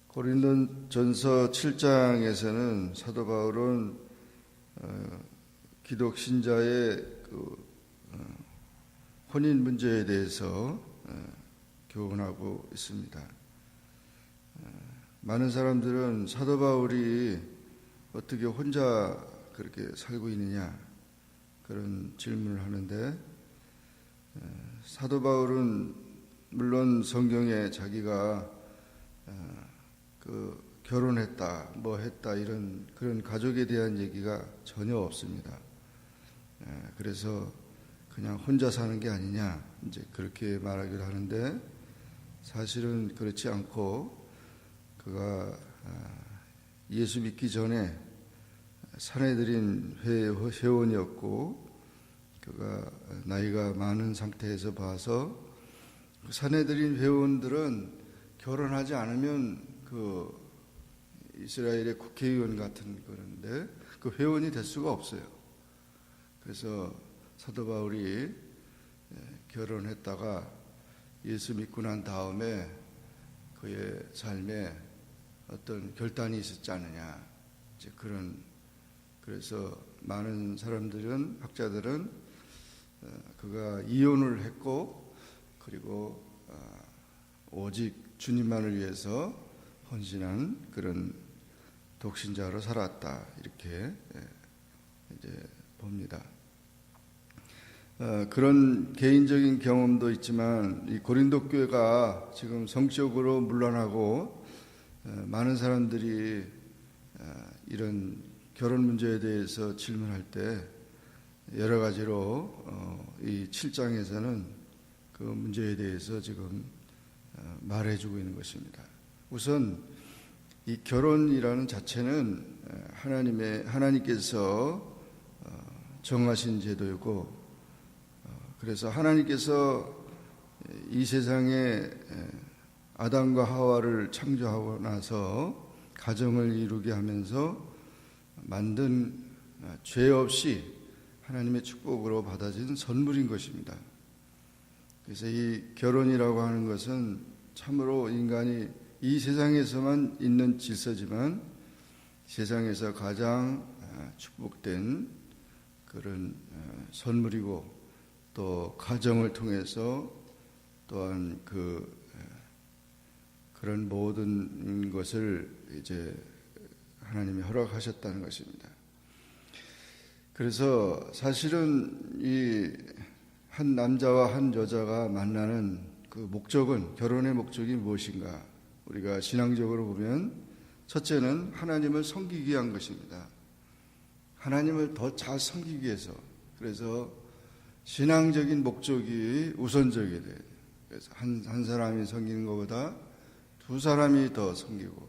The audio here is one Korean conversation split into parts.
고린도전서 7장에서는 사도 바울은 기독 신자의 혼인 문제에 대해서 교훈하고 있습니다. 많은 사람들은 사도 바울이 어떻게 혼자 그렇게 살고 있느냐 그런 질문을 하는데, 사도 바울은 물론 성경에 자기가 결혼했다, 뭐 했다 이런 그런 가족에 대한 얘기가 전혀 없습니다. 그래서 그냥 혼자 사는 게 아니냐 이제 그렇게 말하기도 하는데, 사실은 그렇지 않고 그가 예수 믿기 전에 산헤드린 회원이었고, 그가 나이가 많은 상태에서 봐서 산헤드린 회원들은 결혼하지 않으면 그 이스라엘의 국회의원 같은 그런데 그 회원이 될 수가 없어요. 그래서 사도 바울이 결혼했다가 예수 믿고 난 다음에 그의 삶에 어떤 결단이 있었지 않느냐, 이제 그래서 많은 사람들은, 학자들은 그가 이혼을 했고, 그리고 오직 주님만을 위해서 헌신한 그런 독신자로 살았다, 이렇게 이제 봅니다. 그런 개인적인 경험도 있지만, 이 고린도 교회가 지금 성적으로 문란하고 많은 사람들이 이런 결혼 문제에 대해서 질문할 때 여러 가지로 이 7장에서는 그 문제에 대해서 지금 말해주고 있는 것입니다. 우선 이 결혼이라는 자체는 하나님께서 정하신 제도이고, 그래서 하나님께서 이 세상에 아담과 하와를 창조하고 나서 가정을 이루게 하면서 만든 죄 없이 하나님의 축복으로 받아진 선물인 것입니다. 그래서 이 결혼이라고 하는 것은 참으로 인간이 이 세상에서만 있는 질서지만 세상에서 가장 축복된 그런 선물이고, 또 가정을 통해서 또한 그런 모든 것을 이제 하나님이 허락하셨다는 것입니다. 그래서 사실은 이 한 남자와 한 여자가 만나는 그 목적은, 결혼의 목적이 무엇인가? 우리가 신앙적으로 보면 첫째는 하나님을 섬기기 위한 것입니다. 하나님을 더 잘 섬기기 위해서. 그래서 신앙적인 목적이 우선적이 돼요. 그래서 한 사람이 섬기는 것보다 두 사람이 더 섬기고,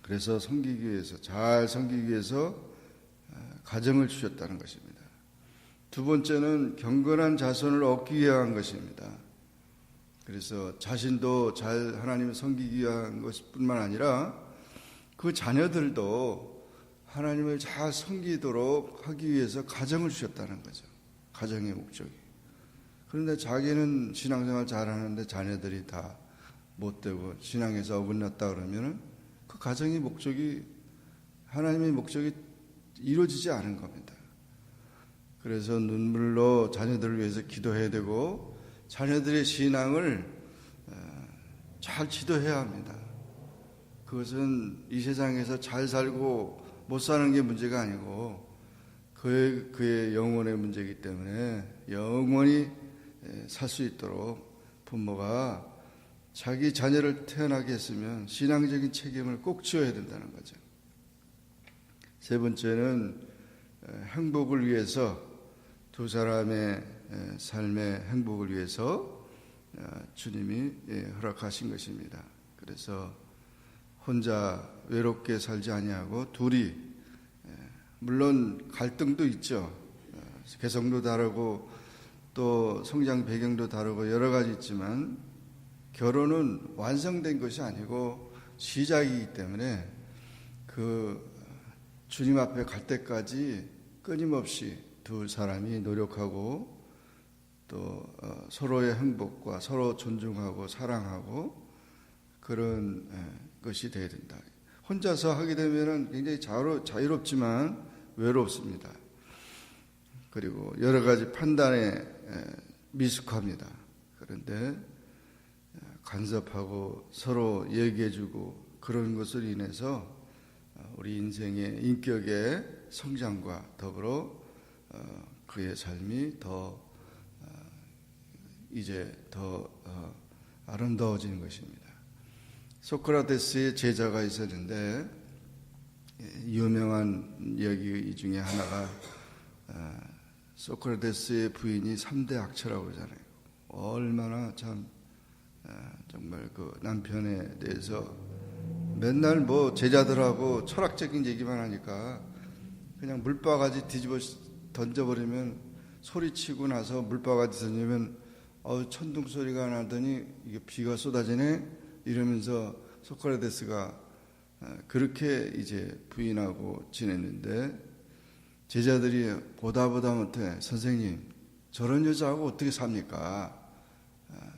그래서 섬기기 위해서, 잘 섬기기 위해서 가정을 주셨다는 것입니다. 두 번째는 경건한 자손을 얻기 위한 것입니다. 그래서 자신도 잘 하나님을 섬기기 위한 것뿐만 아니라 그 자녀들도 하나님을 잘 섬기도록 하기 위해서 가정을 주셨다는 거죠. 가정의 목적이. 그런데 자기는 신앙생활 잘하는데 자녀들이 다 못되고 신앙에서 어긋났다 그러면 그 가정의 목적이, 하나님의 목적이 이루어지지 않은 겁니다. 그래서 눈물로 자녀들을 위해서 기도해야 되고, 자녀들의 신앙을 잘 지도해야 합니다. 그것은 이 세상에서 잘 살고 못 사는 게 문제가 아니고 그의 영혼의 문제이기 때문에 영원히 살 수 있도록 부모가 자기 자녀를 태어나게 했으면 신앙적인 책임을 꼭 지어야 된다는 거죠. 세 번째는 행복을 위해서, 두 사람의 삶의 행복을 위해서 주님이 허락하신 것입니다. 그래서 혼자 외롭게 살지 아니하고 둘이, 물론 갈등도 있죠. 개성도 다르고 또 성장 배경도 다르고 여러 가지 있지만 결혼은 완성된 것이 아니고 시작이기 때문에 그 주님 앞에 갈 때까지 끊임없이 두 사람이 노력하고 또 서로의 행복과 서로 존중하고 사랑하고 그런 것이 되어야 된다. 혼자서 하게 되면은 굉장히 자유롭지만 외롭습니다. 그리고 여러 가지 판단에 미숙합니다. 그런데 간섭하고 서로 얘기해주고 그런 것을 인해서 우리 인생의 인격의 성장과 더불어 그의 삶이 이제 더 아름다워지는 것입니다. 소크라테스의 제자가 있었는데 유명한 이야기 중에 하나가 소크라테스의 부인이 3대 악처라고 그러잖아요. 얼마나 참 정말 그 남편에 대해서 맨날 뭐 제자들하고 철학적인 얘기만 하니까 그냥 물바가지 뒤집어 던져버리면 소리치고 나서 물바가지 던지면 천둥 소리가 나더니 이게 비가 쏟아지네 이러면서 소크라테스가 그렇게 이제 부인하고 지냈는데 제자들이 보다 못해 선생님 저런 여자하고 어떻게 삽니까?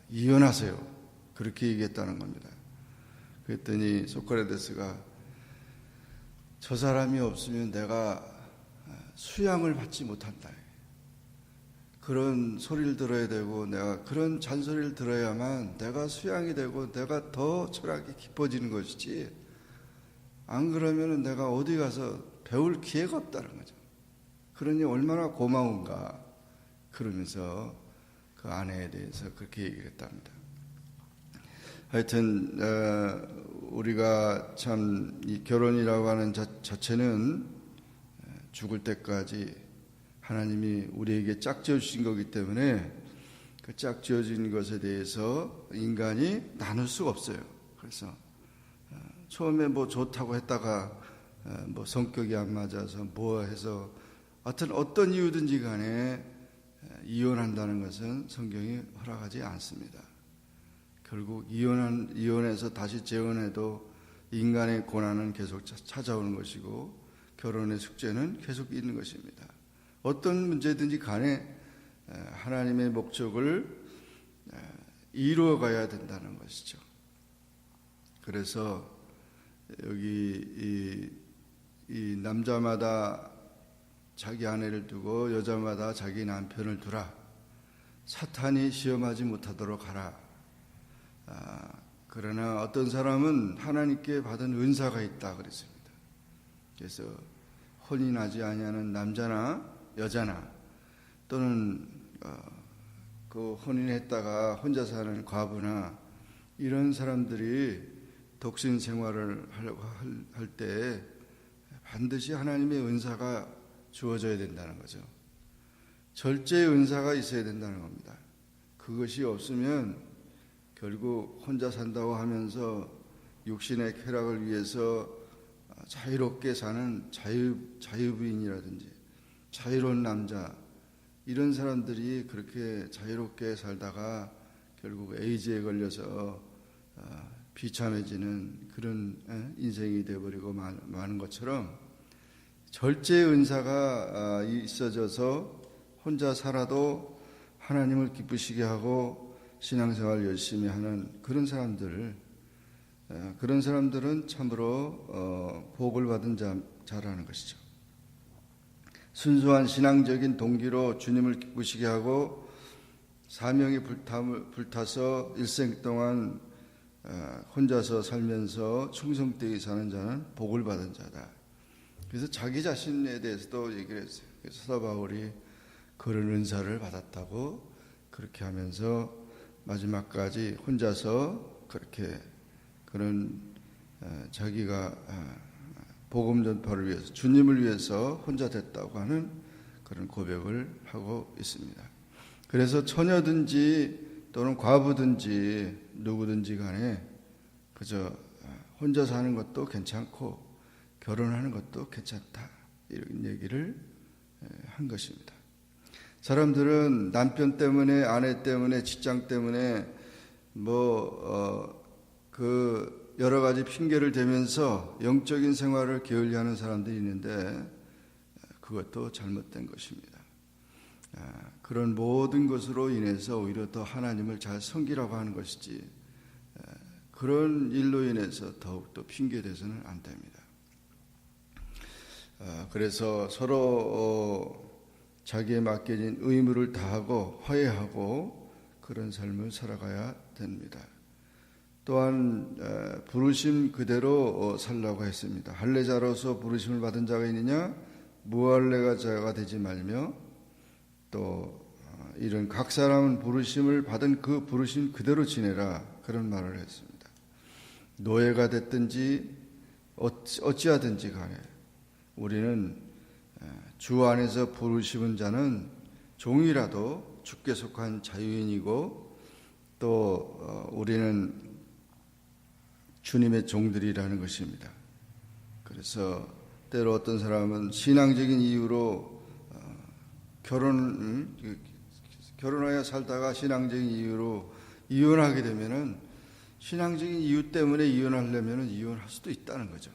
이혼하세요. 그렇게 얘기했다는 겁니다. 그랬더니 소크라테스가 저 사람이 없으면 내가 수양을 받지 못한다. 그런 소리를 들어야 되고 내가 그런 잔소리를 들어야만 내가 수양이 되고 내가 더 철학이 깊어지는 것이지 안 그러면 내가 어디 가서 배울 기회가 없다는 거죠. 그러니 얼마나 고마운가 그러면서 그 아내에 대해서 그렇게 얘기를 했답니다. 하여튼 우리가 참 이 결혼이라고 하는 자체는 죽을 때까지 하나님이 우리에게 짝지어 주신 거기 때문에 그 짝지어진 것에 대해서 인간이 나눌 수가 없어요. 그래서 처음에 뭐 좋다고 했다가 뭐 성격이 안 맞아서 뭐 해서 하여튼 어떤 이유든지 간에 이혼한다는 것은 성경이 허락하지 않습니다. 결국 이혼해서 다시 재혼해도 인간의 고난은 계속 찾아오는 것이고 결혼의 숙제는 계속 있는 것입니다. 어떤 문제든지 간에 하나님의 목적을 이루어 가야 된다는 것이죠. 그래서 여기 이 남자마다 자기 아내를 두고 여자마다 자기 남편을 두라. 사탄이 시험하지 못하도록 하라. 그러나 어떤 사람은 하나님께 받은 은사가 있다 그랬습니다. 그래서 혼인하지 아니하는 남자나 여자나 또는 그 혼인했다가 혼자 사는 과부나 이런 사람들이 독신 생활을 하려고 할 때 반드시 하나님의 은사가 주어져야 된다는 거죠. 절제의 은사가 있어야 된다는 겁니다. 그것이 없으면 결국 혼자 산다고 하면서 육신의 쾌락을 위해서 자유롭게 사는 자유부인이라든지 자유로운 남자 이런 사람들이 그렇게 자유롭게 살다가 결국 에이즈에 걸려서 비참해지는 그런 인생이 되어버리고 마는 것처럼 절제의 은사가 있어져서 혼자 살아도 하나님을 기쁘시게 하고 신앙생활 열심히 하는 그런 사람들은 참으로 복을 받은 자라는 것이죠. 순수한 신앙적인 동기로 주님을 기쁘시게 하고 사명이 불타서 일생 동안 혼자서 살면서 충성되게 사는 자는 복을 받은 자다. 그래서 자기 자신에 대해서도 얘기를 했어요. 그래서 사도 바울이 그런 은사를 받았다고 그렇게 하면서 마지막까지 혼자서 그렇게 그런 자기가 복음 전파를 위해서 주님을 위해서 혼자 됐다고 하는 그런 고백을 하고 있습니다. 그래서 처녀든지 또는 과부든지 누구든지 간에 그저 혼자 사는 것도 괜찮고 결혼하는 것도 괜찮다 이런 얘기를 한 것입니다. 사람들은 남편 때문에 아내 때문에 직장 때문에 그 여러 가지 핑계를 대면서 영적인 생활을 게을리하는 사람들이 있는데 그것도 잘못된 것입니다. 그런 모든 것으로 인해서 오히려 더 하나님을 잘 섬기라고 하는 것이지 그런 일로 인해서 더욱더 핑계대서는 안 됩니다. 그래서 서로 자기에 맡겨진 의무를 다하고 화해하고 그런 삶을 살아가야 됩니다. 또한 부르심 그대로 살라고 했습니다. 할례자로서 부르심을 받은 자가 있느냐 무할례자가 되지 말며 또 이런 각 사람은 부르심을 받은 그 부르심 그대로 지내라 그런 말을 했습니다. 노예가 됐든지 어찌하든지 간에 우리는 주 안에서 부르심은 자는 종이라도 주께 속한 자유인이고 또 우리는 주님의 종들이라는 것입니다. 그래서 때로 어떤 사람은 신앙적인 이유로 결혼하여 살다가 신앙적인 이유로 이혼하게 되면은 신앙적인 이유 때문에 이혼하려면 이혼할 수도 있다는 거죠.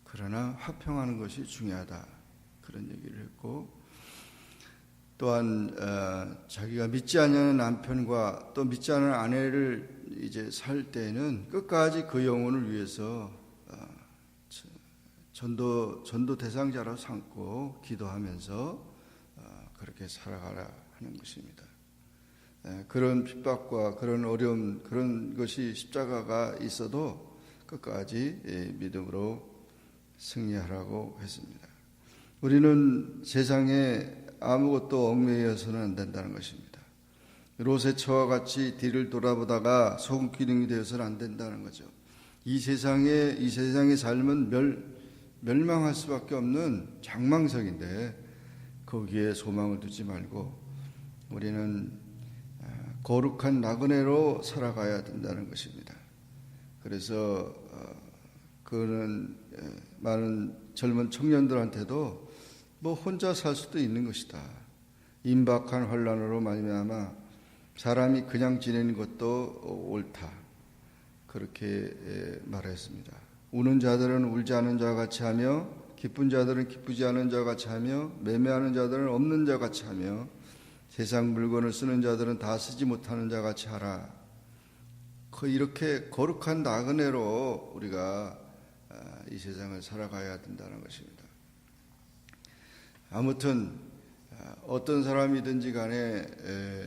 그러나 화평하는 것이 중요하다 그런 얘기를 했고 또한 자기가 믿지 않는 남편과 또 믿지 않는 아내를 이제 살 때는 끝까지 그 영혼을 위해서 전도 대상자로 삼고 기도하면서 그렇게 살아가라 하는 것입니다. 그런 핍박과 그런 어려움 그런 것이 십자가가 있어도 끝까지 믿음으로 승리하라고 했습니다. 우리는 세상에 아무것도 얽매여서는 안 된다는 것입니다. 롯의 처와 같이 뒤를 돌아보다가 소금기둥이 되어서는 안 된다는 거죠. 이 세상의 삶은 멸망할 수밖에 없는 장망석인데 거기에 소망을 두지 말고 우리는 거룩한 나그네로 살아가야 된다는 것입니다. 그래서 그는 많은 젊은 청년들한테도 혼자 살 수도 있는 것이다. 임박한 환난으로 말미암아 사람이 그냥 지내는 것도 옳다. 그렇게 말했습니다. 우는 자들은 울지 않은 자와 같이 하며 기쁜 자들은 기쁘지 않은 자와 같이 하며 매매하는 자들은 없는 자와 같이 하며 세상 물건을 쓰는 자들은 다 쓰지 못하는 자와 같이 하라. 이렇게 거룩한 나그네로 우리가 이 세상을 살아가야 된다는 것입니다. 아무튼 어떤 사람이든지 간에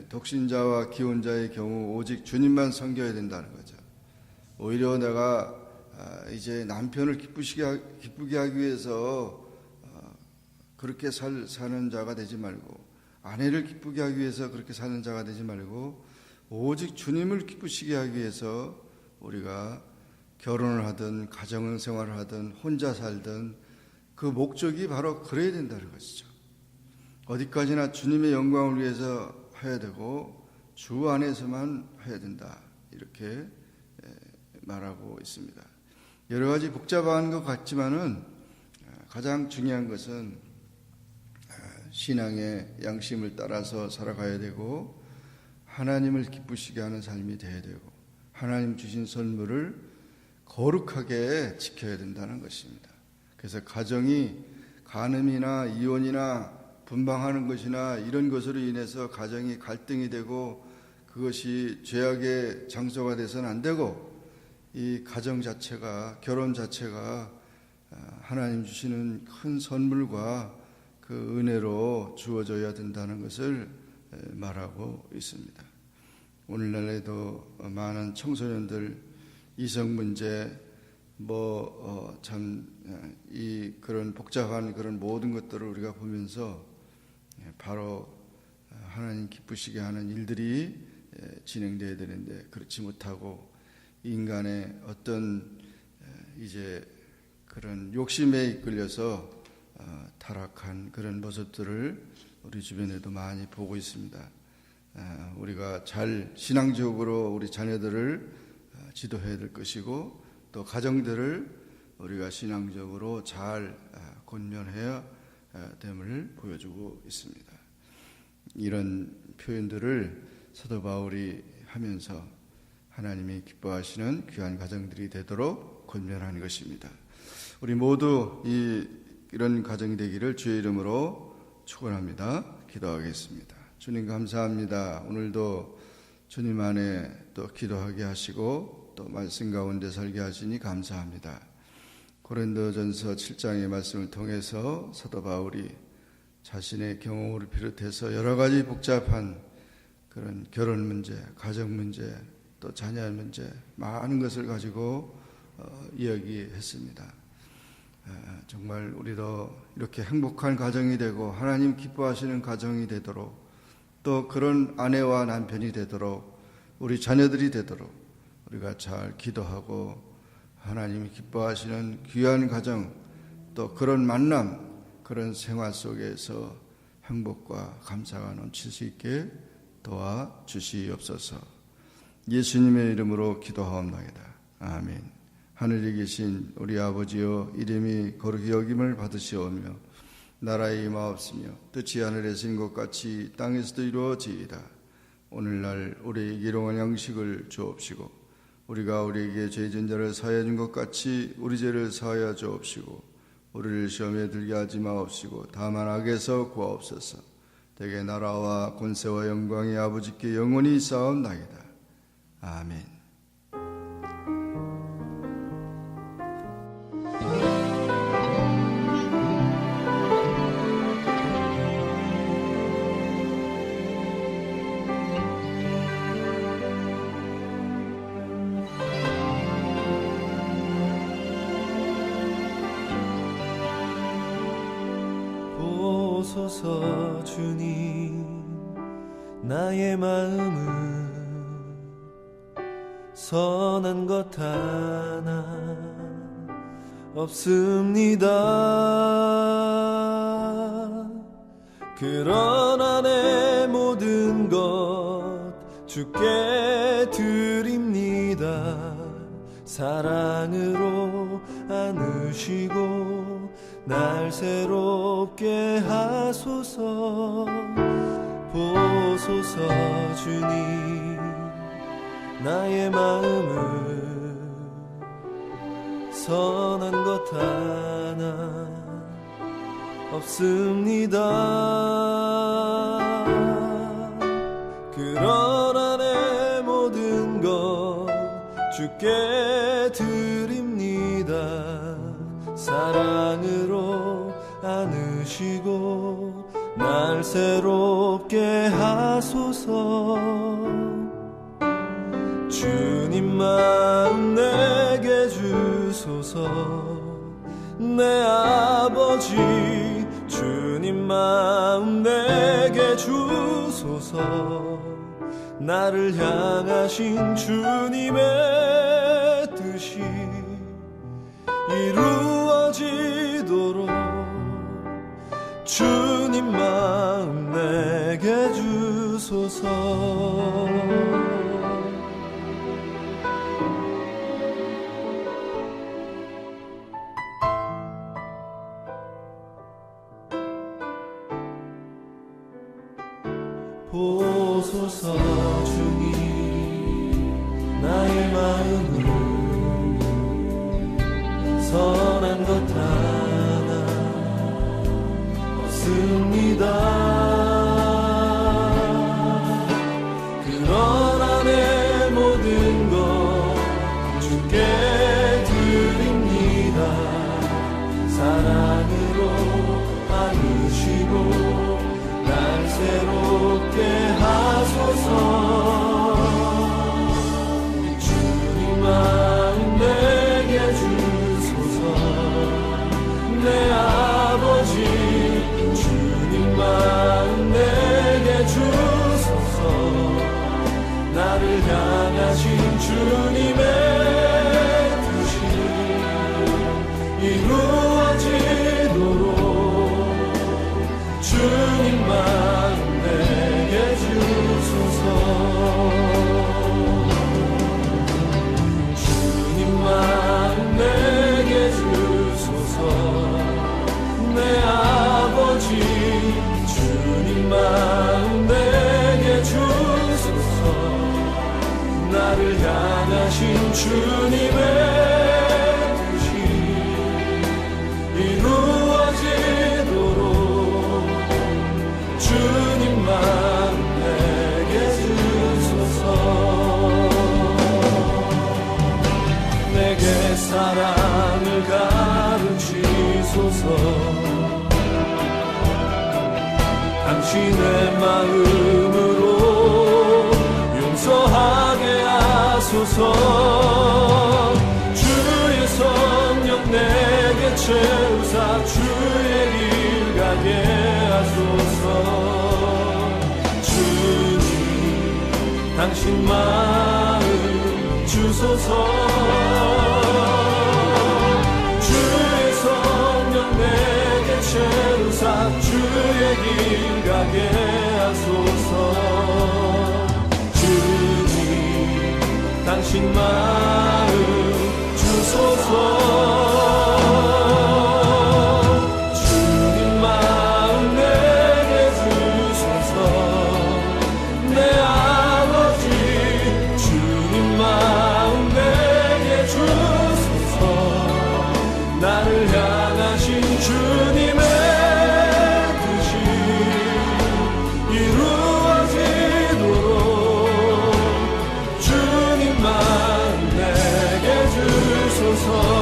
독신자와 기혼자의 경우 오직 주님만 섬겨야 된다는 거죠. 오히려 내가 이제 남편을 기쁘게 하기 위해서 그렇게 사는 자가 되지 말고 아내를 기쁘게 하기 위해서 그렇게 사는 자가 되지 말고 오직 주님을 기쁘시게 하기 위해서 우리가 결혼을 하든 가정생활을 하든 혼자 살든 그 목적이 바로 그래야 된다는 것이죠. 어디까지나 주님의 영광을 위해서 해야 되고 주 안에서만 해야 된다 이렇게 말하고 있습니다. 여러 가지 복잡한 것 같지만은 가장 중요한 것은 신앙의 양심을 따라서 살아가야 되고 하나님을 기쁘시게 하는 삶이 되어야 되고 하나님 주신 선물을 거룩하게 지켜야 된다는 것입니다. 그래서 가정이 간음이나 이혼이나 분방하는 것이나 이런 것으로 인해서 가정이 갈등이 되고 그것이 죄악의 장소가 돼서는 안 되고 이 가정 자체가 결혼 자체가 하나님 주시는 큰 선물과 그 은혜로 주어져야 된다는 것을 말하고 있습니다. 오늘날에도 많은 청소년들 이성 문제 그런 복잡한 그런 모든 것들을 우리가 보면서 바로 하나님 기쁘시게 하는 일들이 진행되어야 되는데 그렇지 못하고 인간의 어떤 이제 그런 욕심에 이끌려서 타락한 그런 모습들을 우리 주변에도 많이 보고 있습니다. 우리가 잘 신앙적으로 우리 자녀들을 지도해야 될 것이고 또 가정들을 우리가 신앙적으로 잘 권면해야 됨을 보여주고 있습니다. 이런 표현들을 사도 바울이 하면서 하나님이 기뻐하시는 귀한 가정들이 되도록 권면하는 것입니다. 우리 모두 이런 가정이 되기를 주의 이름으로 축원합니다. 기도하겠습니다. 주님 감사합니다. 오늘도 주님 안에 또 기도하게 하시고 또 말씀 가운데 살게 하시니 감사합니다. 고린도전서 7장의 말씀을 통해서 사도 바울이 자신의 경험을 비롯해서 여러 가지 복잡한 그런 결혼 문제, 가정 문제, 또 자녀 문제, 많은 것을 가지고 이야기했습니다. 정말 우리도 이렇게 행복한 가정이 되고 하나님 기뻐하시는 가정이 되도록, 또 그런 아내와 남편이 되도록, 우리 자녀들이 되도록 우리가 잘 기도하고 하나님이 기뻐하시는 귀한 가정, 또 그런 만남, 그런 생활 속에서 행복과 감사가 넘칠 수 있게 도와주시옵소서. 예수님의 이름으로 기도하옵나이다. 아멘. 하늘에 계신 우리 아버지여, 이름이 거룩히 여김을 받으시오며 나라의 임하옵시며 뜻이 하늘에서 인 것 같이 땅에서도 이루어지이다. 오늘날 우리에게 일용할 양식을 주옵시고 우리가 우리에게 죄진 자를 사하여 준 것 같이 우리 죄를 사하여 주옵시고 우리를 시험에 들게 하지 마옵시고 다만 악에서 구하옵소서. 대개 나라와 권세와 영광이 아버지께 영원히 있사옵나이다. 아멘. 보소서 주님, 나의 마음은 선한 것 하나 없습니다. 그러나 내 모든 것 주께 드립니다. 사랑으로 안으시고 날 새롭게 하소서. 보소서 주님, 나의 마음은 선한 것 하나 없습니다. 그러나 내 모든 것 주께 드립니다. 사랑으로 안으시고 날 새롭게 하소서. 주님 마음 내게 주소서. 내 아버지 주님 마음 내게 주소서. 나를 향하신 주님의 뜻이 이루어지도록 주님 마음 내게 주소서. 보소서 주님, 나의 마음은 선한 것 하나 없습니다. 그러나 내 모든 것 주께 드립니다. 사랑으로 안으시고 날 새롭게 하소서. 주님 마음 내게 주소서. 내 아버지 주님 마음 내게 주소서. 나를 향하신 주님의 뜻이 이루어지도록 주님 마음 내게 주소서. 주님 마음 내게 주소서. 내 아버지 주님 마음 내게 주소서. 나를 향 향하신 주님의 뜻이 이루어지도록 주님만 내게 주소서. 내게 사랑을 가르치소서. 당신의 마음으로 용서하게 하소서. 주의 성령 내게 채우사 주의 길 가게 하소서. 주님 당신 마음 주소서. 주의 성령 내게 채우사 주의 길 가게 하소서. 주님 당신 마음 주소서. 주님 마음 내게 주소서. 내 아버지 주님 마음 내게 주소서. 나를 향하신 주님의 뜻이 이루어지도록 주님만 내게 주소서.